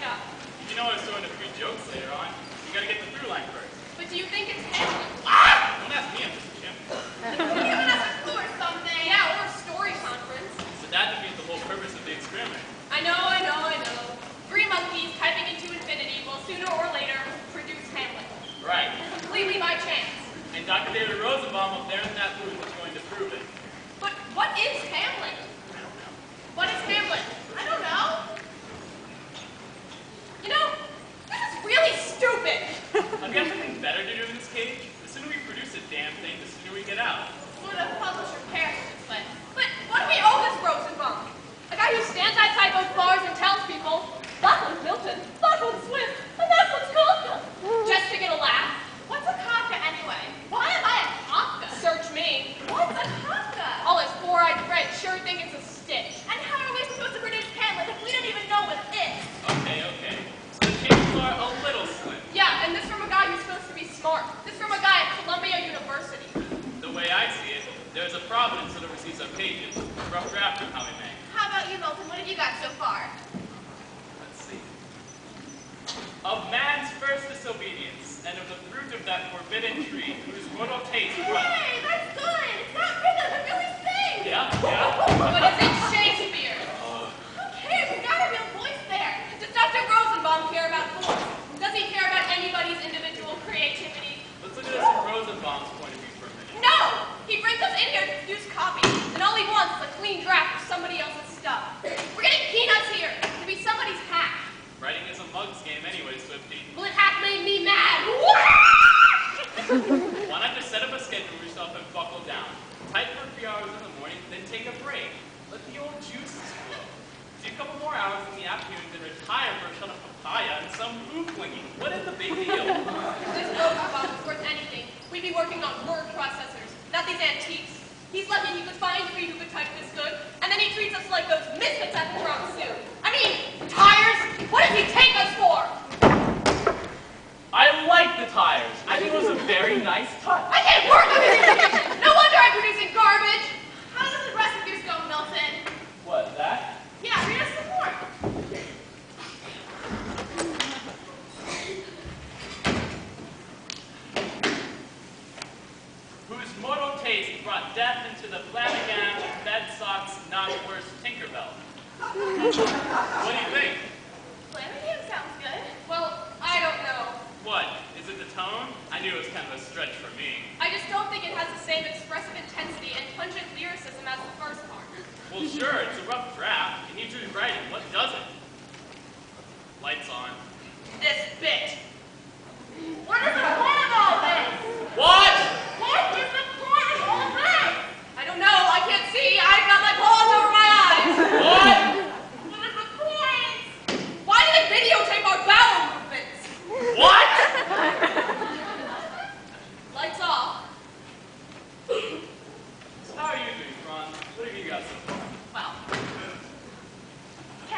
up. You know I was throwing a few jokes later on. You gotta get the through line first. But do you think it's Hamlet? Ah! Don't ask me, I'm just Jim. You're giving us a clue or something. Yeah, or a story conference. So that defeats the whole purpose of the experiment. I know. 3 monkeys typing into infinity will sooner or later produce Hamlet. Right. Completely by chance. And Dr. David Rosenbaum up there in that booth is going to prove it. But what is Hamlet? I don't know. What is Hamlet? I don't know. You know, this is really stupid. Have you got something better to do in this cage? The sooner we produce a damn thing, the sooner we get out. What a publisher cares to this way. But what do we owe this Rosenbaum? A guy who stands outside those bars and tells people, that one's Milton, that one's Swift, and that one's Kafka. Just to get a laugh. What's a Kafka anyway? Why am I a Kafka? Search me. What's a Kafka? All his four-eyed friends sure think it's a stitch. And how are we supposed to produce Hamlet if we don't even know what it is? Okay. So the chances are a little slim. Yeah, and this from a guy who's supposed to be smart. This from a guy at Columbia University. The way I see it, there's a providence that oversees our pages. Rough draft of how we make. How about you, Milton? What have you got so far? Let's see. Of man's first disobedience, and of the fruit of that forbidden tree, whose mortal taste brought... Hey, that's good! It's not good that it really sings! Yeah. But is it Shakespeare? Who cares? We've got a real voice there. Does Dr. Rosenbaum care about voice? Does he care about anybody's individual creativity? Let's look at this from Rosenbaum's point of view for a minute. No! He brings us in here to produce copy, and all he wants is a clean draft of somebody else's stuff. We're getting peanuts here to be somebody's hack. Writing is a mug's game anyway, Swifty. Well, it hack made me mad. Why not just set up a schedule for yourself and buckle down? Type for a few hours in the morning, then take a break. Let the old juices flow. See a couple more hours in the afternoon, then retire for a shot of papaya and some food flinging. What is the big deal? If this Rosenbaum was worth anything, we'd be working on word processors, not these antiques. He's lucky he could find three who could type this good, and then he treats us like those misfits at the drum suit. I mean, tires? What does he take us for? I like the tires. I think it was a very nice touch. I can't work on this information! No wonder I'm producing garbage! How does the rest of yours go, Milton? What, that? Yeah, read us some more. Whose mortal taste brought death into the flanagan bed socks, not worse Tinkerbell. What do you think? Flanagan sounds good. Well, I don't know. What? Is it the tone? I knew it was kind of a stretch for me. I just don't think it has the same expressive intensity and pungent lyricism as the first part. Well, sure, it's a rough draft. It needs rewriting. What doesn't? Lights on. This bit. What is the point of all this? What? What is the point of all this? I don't know. I can't see. I've got my paws over my eyes. What? What is the point? Why did they videotape our bowel movements? What? Lights off. So how are you doing, Ron? What have you got so far? Well. K.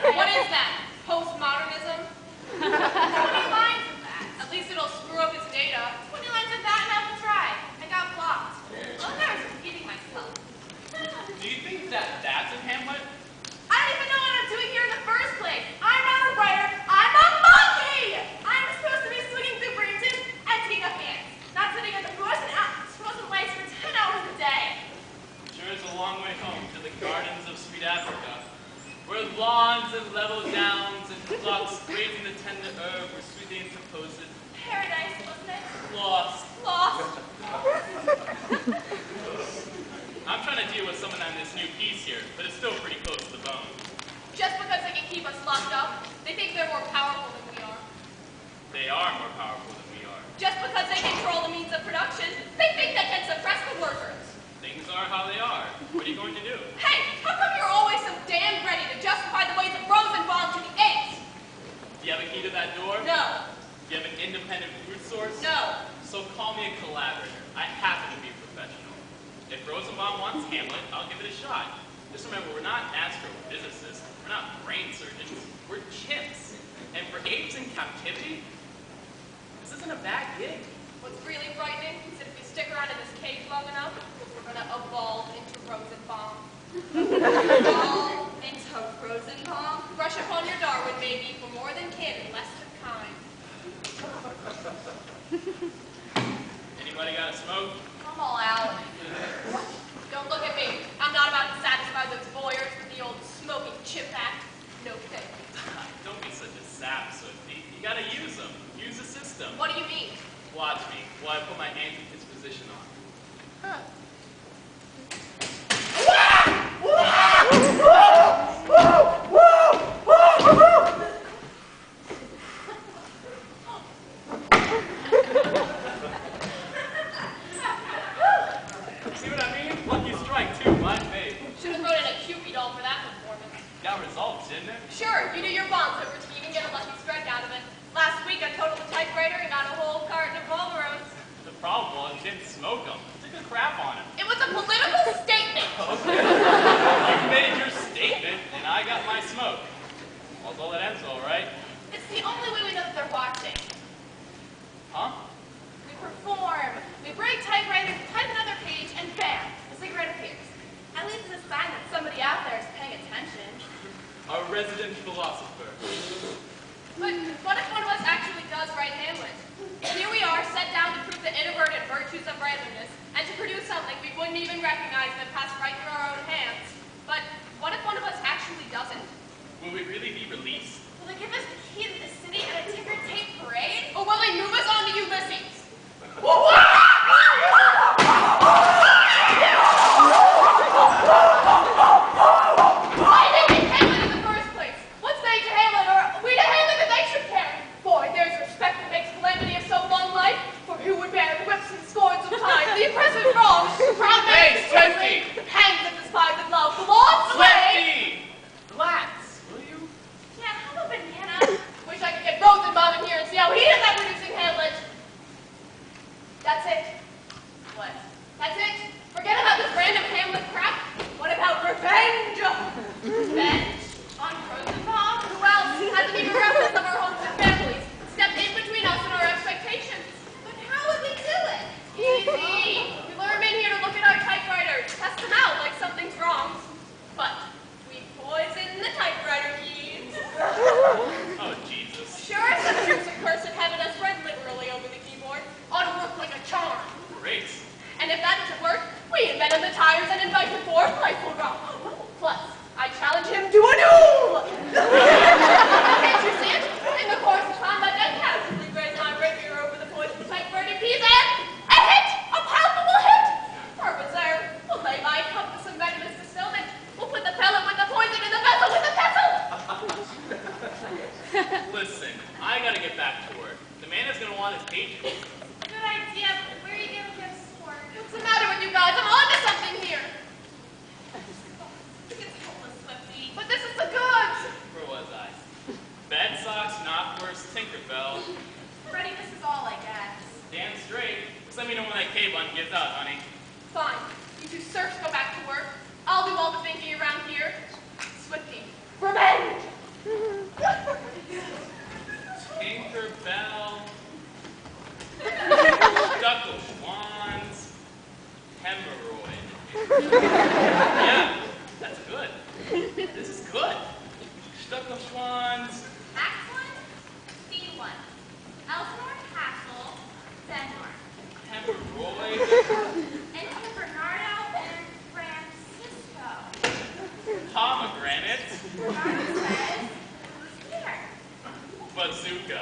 What is that? Postmodernism? 20 lines of that. At least it'll screw up his data. 20 lines of that and I will try. I got blocked. Oh, I was repeating myself. Do you think that that's in Hamlet? I don't even know what I'm doing here in the first place. I'm not a writer. I'm a monkey! I'm supposed to be swinging through branches and taking up ants. Not sitting in the frozen lakes for 10 hours a day. Sure is a long way home to the gardens of sweet Africa, where lawns and level downs and flocks grazing the tender herb were sweetly interposed. Paradise, wasn't it? Lost. Lost. I'm trying to deal with someone on this new piece here, but it's still pretty close to the bone. Just because they can keep us locked up, they think they're more powerful than we are. They are more powerful than we are. Just because they control the means of production, they think they can suppress the workers. Things are how they are. What are you going to do? Hey, how come you're always so damn ready to justify the ways of Rosenbaum to the apes? Do you have a key to that door? No. Do you have an independent food source? No. So call me a collaborator. I happen to be professional. If Rosenbaum wants Hamlet, I'll give it a shot. Just remember, we're not astrophysicists. We're not brain surgeons. We're chimps. And for apes in captivity, this isn't a bad gig. What's really frightening is that if we stick around in this cage long enough, we're going to evolve into Rosenbaum. Evolve into Rosenbaum. crush upon your Darwin, maybe, for more than kin and less than kind. Anybody got a smoke? I'm all out. Don't look at me. I'm not about to satisfy those voyeurs with the old smoking chip act. No thank you. Don't be such a sap, Swifty. You gotta use them. Use the system. What do you mean? Watch me while I put my anti-disposition on. Huh. See what I mean? Lucky strike, too. Mine made. Should have thrown in a Cupid doll for that performance. Got results, didn't it? Sure, you do your bonds over team and get a lucky strike out of it. Last week I totaled a typewriter and got a whole carton of Marlboros. The problem was you didn't smoke them. Took a crap on him. It was a political statement. Okay. You made your statement, and I got my smoke. Although that ends all right. It's the only way we know that they're watching. Huh? We perform. We break typewriters, type another page, and bam, the cigarette appears. At least it's a sign that somebody out there is paying attention. A resident philosopher. But what if one of us actually does write Hamlet? Here we are, set down to prove the introverted virtues of randomness, and to produce something we wouldn't even recognize that passed right through our own hands. But what if one of us actually doesn't? Will we really be released? Will they give us the key to the city and a ticker tape parade? Or will they move us on to Ulysses? Why did we Hamlet in the first place? What say to Hamlet, or we to Hamlet that they should carry? Boy, there's respect that makes calamity of so long life, for who would bear the whips and scorns of time, the oppressive wrongs, proud men Hey, Swifty! the pangs that despise and love, the law of slay. Swifty! Relax, will you? Yeah, have a banana. Wish I could get Rosenbaum in here and see how he is at producing Hamlet. That's it. What? That's it? Forget about this random Hamlet crap. What about revenge? Revenge? On Rosenbaum? Who else? Hasn't even reference of our homes and families. Stepped in between us and our expectations. But how would we do it? Easy. We lure him in here to look at our typewriters, test them out like something's wrong. But we poison the typewriter keys. Oh, Jesus. Sure, some troops of curse in heaven has read liberally over the keyboard. Ought to work like a charm. Great. And if that doesn't work, we invent the tires and invite the fourth rifle round. Plus, I challenge him to a duel! Can't you see it? In the course of time, my dead casually grazed my rapier over the poisoned typewriter keys and a hit! A palpable hit! Purpose there. We'll lay my cup with some venomous distillment. We'll put the pellet with the poison in the vessel with the pestle! Listen, I gotta get back to work. The man is gonna want his pages. Good idea, but where are you going to get sworn? What's the matter with you guys? I'm on to something here. It's hopeless, Swifty. But this is the goods. Where was I? Bed socks, knockwurst, Tinkerbell. Readiness is all, I guess. Damn straight. Just let me know when that K-bun gives out, honey. Fine. You two serfs go back to work. I'll do all the thinking around here. Swifty. Revenge! Tinkerbell. Duckle swans. Hemorrhoid. Yeah, that's good. This is good. Stucco swans. Excellent. C1. Elsinore Castle, Denmark. Hemorrhoid. Enter Bernardo and Francisco. Pomegranate. Bernardo says, who's here? Bazooka.